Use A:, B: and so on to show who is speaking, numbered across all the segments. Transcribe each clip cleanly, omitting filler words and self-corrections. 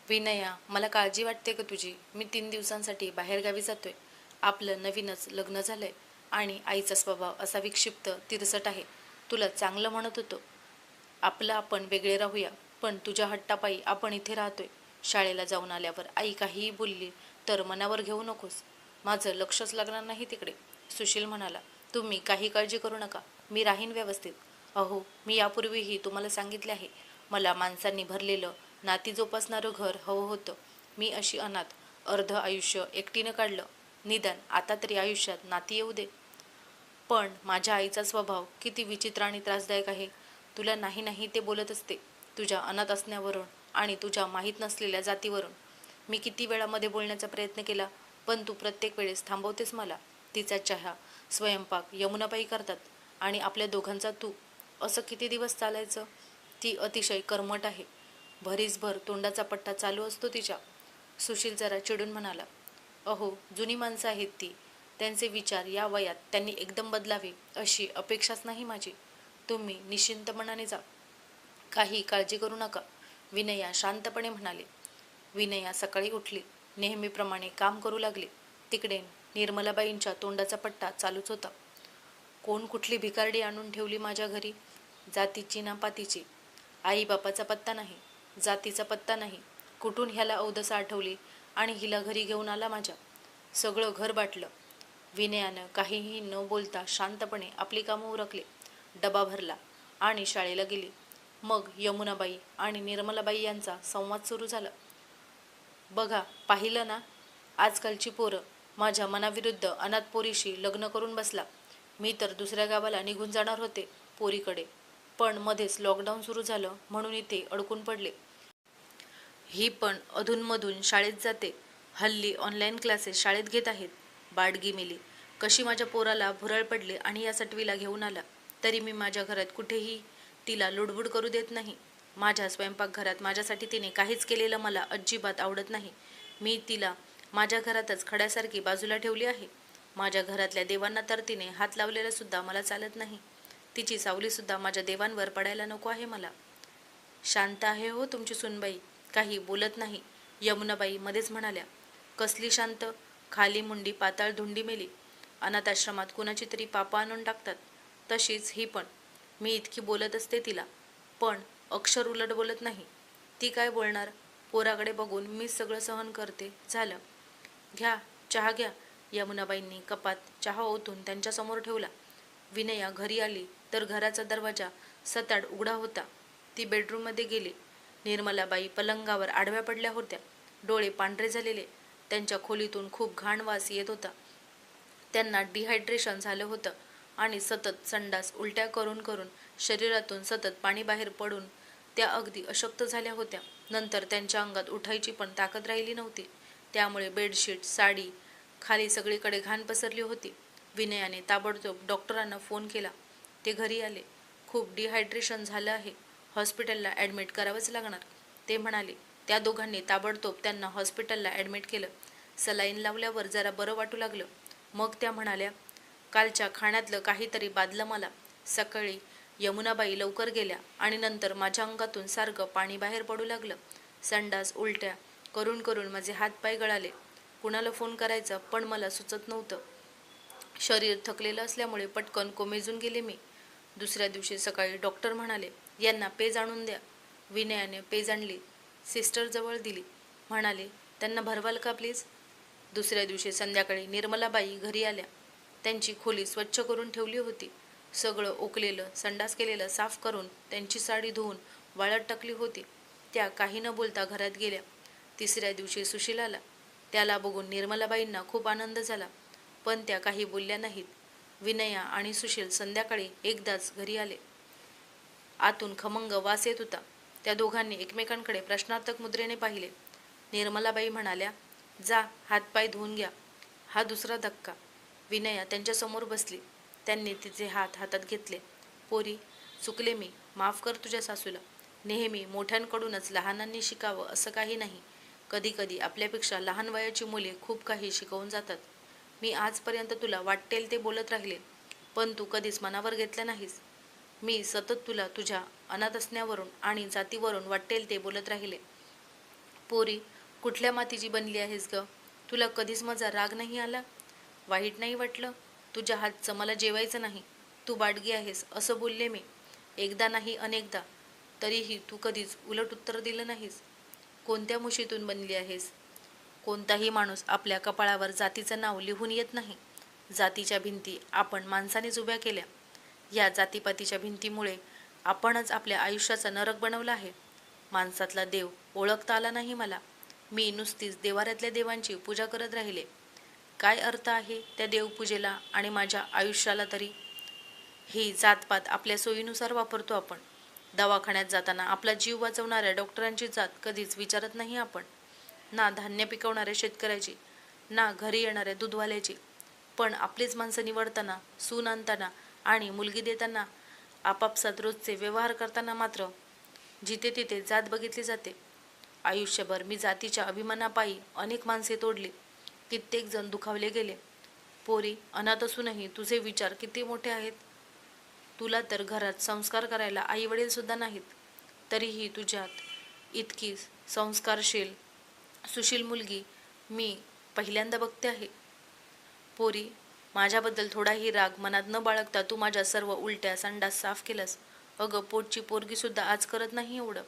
A: विनया, मला काळजी वाटते का तुझी? मी 3 दिवसांसाठी बाहेरगावी जातोय. आपलं नवीनच लग्न झालंय आणि आईचा स्वभाव असा विक्षिप्त, तिरसट आहे. तुला चांगलं म्हणत होतो. आपलं आपण वेगळे राहूया, पण तुझ्या हट्टापायी आपण इथे राहतोय. शाळेला जाऊन आल्यावर आई काहीही बोलली तर मनावर घेऊ नकोस. माझं लक्षच लागणार नाही तिकडे. सुशील म्हणाला, तुम्ही काही काळजी करू नका. मी राहीन व्यवस्थित. अहो, मी यापूर्वीही तुम्हाला सांगितले आहे, मला माणसांनी भरलेलं, नाती जोपासणारं घर हवं होतं. मी अशी अनाथ अर्ध आयुष्य एकटीनं काढलं. निदान आता तरी आयुष्यात नाती येऊ दे. पण माझ्या आईचा स्वभाव किती विचित्र आणि त्रासदायक आहे. तुला नाही नाही ते बोलत असते. तुझ्या अनाथ असण्यावरून आणि तुझ्या माहीत नसलेल्या जातीवरून. मी किती वेळामध्ये बोलण्याचा प्रयत्न केला, पण तू प्रत्येक वेळेस थांबवतेस मला. तिचा चहा, स्वयंपाक यमुनाबाई करतात आणि आपल्या दोघांचा तू. असं किती दिवस चालायचं? ती अतिशय कर्मठ आहे. भरीसभर तोंडाचा पट्टा चालू असतो तिच्या. सुशील जरा चिडून म्हणाला, अहो, जुनी माणसं आहेत ती. त्यांचे विचार या वयात त्यांनी एकदम बदलावे अशी अपेक्षाच नाही माझी. तुम्ही निश्चिंत मनाने जा. काही काळजी करू नका. विनया शांतपणे म्हणाले. विनया सकाळी उठली. नेहमीप्रमाणे काम करू लागली. तिकडे निर्मलाबाईंच्या तोंडाचा पट्टा चालूच होता. कोण कुठली भिकारडी आणून ठेवली माझ्या घरी? जातीची ना पातीची. आईबापाचा पत्ता नाही, जातीचा पत्ता नाही. कुठून ह्याला अवदसा आठवली आणि हिला घरी घेऊन आला माझ्या. सगळं घर बाटलं. विनयानं काहीही न बोलता शांतपणे आपली कामं उरकली. डबा भरला आणि शाळेला गेली. मग यमुनाबाई आणि निर्मलाबाई यांचा संवाद सुरू झाला. बघा, पाहिलं ना, आजकालची पोरं. माझ्या मनाविरुद्ध अनाथ पोरीशी लग्न करून बसला. मी तर दुसऱ्या गावाला निघून जाणार होते पोरीकडे, पण मध्येच लॉकडाऊन सुरू झालं म्हणून इथे अडकून पडले. ही पण अधूनमधून शाळेत जाते. हल्ली ऑनलाईन क्लासेस शाळेत घेत आहेत. बाडगी मेली. कशी माझ्या पोराला भुरळ पडले आणि या सटवीला घेऊन आला. तरी मी माझ्या घरात कुठेही तिला लुडबुड करू देत नाही. माझ्या स्वयंपाकघरात माझ्यासाठी तिने काहीच केलेलं मला अजिबात आवडत नाही. मी तिला माझ्या घरातच खड्यासारखी बाजूला ठेवली आहे. माझ्या घरातल्या देवांना तर तिने हात लावलेला सुद्धा मला चालत नाही. तिची सावलीसुद्धा माझ्या देवांवर पडायला नको आहे मला. शांत आहे हो तुमची सुनबाई, काही बोलत नाही. यमुनाबाई मध्येच म्हणाल्या, कसली शांत? खाली मुंडी पाताळ धुंडी मेली. अनाथाश्रमात कुणाची तरी पापं आणून टाकतात, तशीच ही पण. मी इतकी बोलत असते तिला, पण अक्षर उलट बोलत नाही. ती काय बोलणार? पोराकडे बघून मी सगळं सहन करते. झालं. घ्या, चहा घ्या. यमुनाबाईंनी कपात चहा ओतून त्यांच्यासमोर ठेवला. विनया घरी आली तर घराचा दरवाजा सताड उघडा होता. ती बेडरूममध्ये गेली. निर्मलाबाई पलंगावर आडव्या पडल्या होत्या. डोळे पांढरे झालेले. त्यांच्या खोलीतून खूप घाण वास येत होता. त्यांना डिहायड्रेशन झालं होतं आणि सतत संडास उलट्या करून करून शरीरातून सतत पाणी बाहेर पडून त्या अगदी अशक्त झाल्या होत्या. नंतर त्यांच्या अंगात उठायची पण ताकद राहिली नव्हती. त्यामुळे बेडशीट, साडी, खाली सगळीकडे घाण पसरली होती. विनयाने ताबडतोब डॉक्टरांना फोन केला. ते घरी आले. खूप डिहायड्रेशन झालं आहे. हॉस्पिटलला ॲडमिट करावंच लागणार. ते म्हणाले. त्या दोघांनी ताबडतोब त्यांना हॉस्पिटलला ॲडमिट केलं. सलाईन लावल्यावर जरा बरं वाटू लागलं. मग त्या म्हणाल्या, कालच्या खाण्यातलं काहीतरी बाधलं मला. सकाळी यमुनाबाई लवकर गेल्या आणि नंतर माझ्या अंगातून सारखं पाणी बाहेर पडू लागलं. संडास उलट्या करून करून माझे हातपाय गळाले. कुणाला फोन करायचा पण मला सुचत नव्हतं. शरीर थकलेलं असल्यामुळे पटकन कोमेजून गेले मी. दुसऱ्या दिवशी सकाळी डॉक्टर म्हणाले, यांना पेज आणून द्या. विनयाने पेज आणली. सिस्टरजवळ दिली. म्हणाले, त्यांना भरवाल का प्लीज? दुसऱ्या दिवशी संध्याकाळी निर्मलाबाई घरी आल्या. त्यांची खोली स्वच्छ करून ठेवली होती. सगळं ओकलेलं, संडास केलेलं साफ करून त्यांची साडी धुवून वाळत टाकली होती. त्या काही न बोलता घरात गेल्या. तिसऱ्या दिवशी सुशील आला. त्याला बघून निर्मलाबाईंना खूप आनंद झाला, पण त्या काही बोलल्या नाहीत. विनया आणि सुशील संध्याकाळी एकदाच घरी आले. आतून खमंग वास येत होता. त्या दोघांनी एकमेकांकडे प्रश्नार्थक मुद्रेने पाहिले. निर्मलाबाई म्हणाल्या, जा हातपाय धुवून घ्या. हा दुसरा धक्का. विनया त्यांच्यासमोर बसली. त्यांनी तिचे हात हातात घेतले. पोरी, चुकले मी. माफ कर तुझ्या सासूला. नेहमी मोठ्यांकडूनच लहानांनी शिकावं असं काही नाही. कधी कधी आपल्यापेक्षा लहान वयाची मुले खूप काही शिकवून जातात. मी आजपर्यंत तुला वाटेल ते बोलत राहिले, पण तू कधीच मनावर घेतलं नाहीस. मी सतत तुला तुझ्या अनाथ असण्यावरून आणि जातीवरून वाटेल ते बोलत राहिले. पोरी, कुठल्या मातीची बनली आहेस ग? तुला कधीच माझा राग नाही आला? वाईट नाही वाटलं? तुझ्या हातचं मला जेवायचं नाही. तू बाडगी आहेस असं बोलले मी, एकदा नाही अनेकदा. तरीही तू कधीच उलट उत्तर दिलं नाहीस. कोणत्या मुशीतून बनली आहेस? कोणताही माणूस आपल्या कपाळावर जातीचं नाव लिहून येत नाही. जातीच्या भिंती आपण माणसानेच उभ्या केल्या. या जातीपातीच्या भिंतीमुळे आपणच आपल्या आयुष्याचा नरक बनवला आहे. माणसातला देव ओळखता आला नाही मला. मी नुसतीच देवाऱ्यातल्या देवांची पूजा करत राहिले. काय अर्थ आहे त्या देवपूजेला आणि माझ्या आयुष्याला तरी? ही जातपात आपल्या सोयीनुसार वापरतो आपण. दवाखान्यात जाताना आपला जीव वाचवणाऱ्या डॉक्टरांची जात कधीच विचारत नाही आपण. ना धान्य पिकवणाऱ्या शेतकऱ्याची, ना घरी येणाऱ्या दूधवाल्याची. पण आपलीच माणसं निवडताना, सून आणताना आणि मुलगी देताना, आपापसात रोजचे व्यवहार करताना मात्र जिथे तिथे जात बघितली जाते. आयुष्यभर मी जातीच्या अभिमानापायी अनेक माणसे तोडली. कित्येक जण दुखावले गेले. पोरी, अनाथ असूनही तुझे विचार किती मोठे आहेत. तुला तर घरात संस्कार करायला आई वडील सुद्धा नाहीत. तरीही तुझ्यात इतकी संस्कारशील सुशील मुलगी मी पहिल्यांदा बघते आहे. पोरी, माझ्याबद्दल थोडाही राग मनात न बाळगता तू माझ्या सर्व उलट्या संडास साफ केलंस. अगं, पोटची पोरगी सुद्धा आज करत नाही एवढं.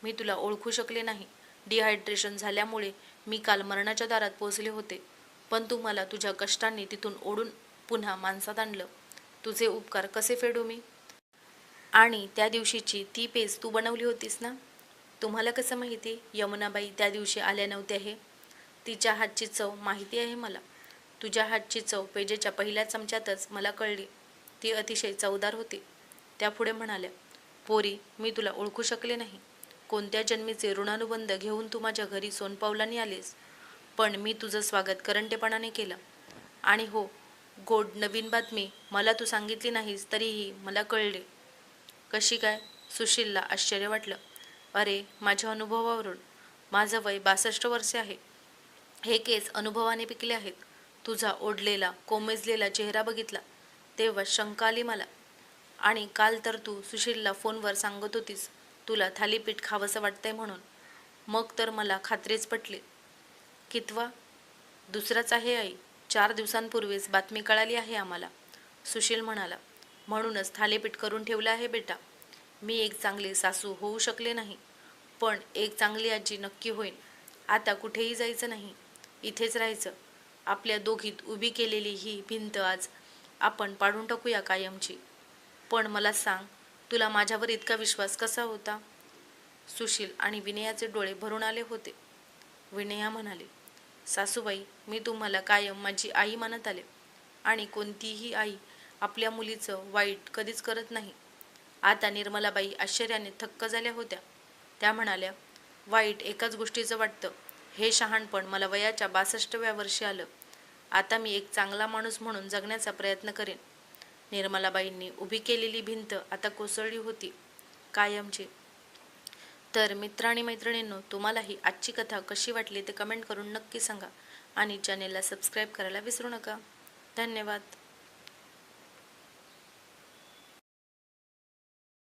A: मी तुला ओळखू शकले नाही. डिहायड्रेशन झाल्यामुळे मी काल मरणाच्या दारात पोचले होते. पण तू मला तुझ्या कष्टांनी तिथून ओढून पुन्हा माणसात आणलं. तुझे उपकार कसे फेडू मी? आणि त्या दिवशीची ती पेज तू बनवली होतीस ना? तुम्हाला कसं माहिती यमुनाबाई त्या दिवशी आल्या नव्हत्या हे? तिच्या हातची चव माहिती आहे मला. तुझ्या हातची चव पेजेच्या पहिल्या चमच्यातच मला कळली. ती अतिशय चवदार होती. त्या पुढे म्हणाल्या, पोरी, मी तुला ओळखू शकले नाही. कोणत्या जन्मीचे ऋणानुबंध घेऊन तू माझ्या घरी सोनपावलाने आलीस. पण मी तुझं स्वागत करंटेपणाने केलं. आणि हो, गोड नवीन बातमी मला तू सांगितली नाहीस तरीही मला कळले. कशी काय? सुशीलला आश्चर्य वाटलं. अरे, माझ्या अनुभवावरून. माझं वय 62 वर्षे आहे. हे केस अनुभवाने पिकले आहेत. तुझा ओढलेला कोमेजलेला चेहरा बघितला तेव्हा शंका आली मला. आणि काल तर तू सुशीलला फोनवर सांगत होतीस तुला थालीपीठ खावंसं वाटतंय म्हणून. मग तर मला खात्रीच पटली. कितवा? दुसराच आहे आई. 4 दिवसांपूर्वीच बातमी कळाली आहे आम्हाला, सुशील म्हणाला. म्हणूनच थालीपीठ करून ठेवलं आहे बेटा. मी एक चांगली सासू होऊ शकले नाही, पण एक चांगली आजी नक्की होईन. आता कुठेही जायचं नाही, इथेच राहायचं. आपल्या दोघीत उभी केलेली ही भिंत आज आपण पाडून टाकूया कायमची. पण मला सांग, तुला माझ्यावर इतका विश्वास कसा होता? सुशील आणि विनयाचे डोळे भरून आले होते. विनया म्हणाली, सासूबाई, मी तुम्हाला कायम माझी आई मानत आले आणि कोणतीही आई आपल्या मुलीचं वाईट कधीच करत नाही. आता निर्मलाबाई आश्चर्याने थक्क झाल्या होत्या. त्या म्हणाल्या, वाईट एकाच गोष्टीचं वाटतं. हे शहाणपण मला वयाच्या 62व्या वर्षी आलं. आता मी एक चांगला माणूस म्हणून जगण्याचा प्रयत्न करेन. निर्मलाबाईंनी उभी केलेली भिंत आता कोसळली होती, कायमची. तर मित्र आणि मैत्रिणींनो, तुम्हालाही आजची कथा कशी वाटली ते कमेंट करून नक्की सांगा आणि चॅनेलला सबस्क्राईब करायला विसरू नका. धन्यवाद.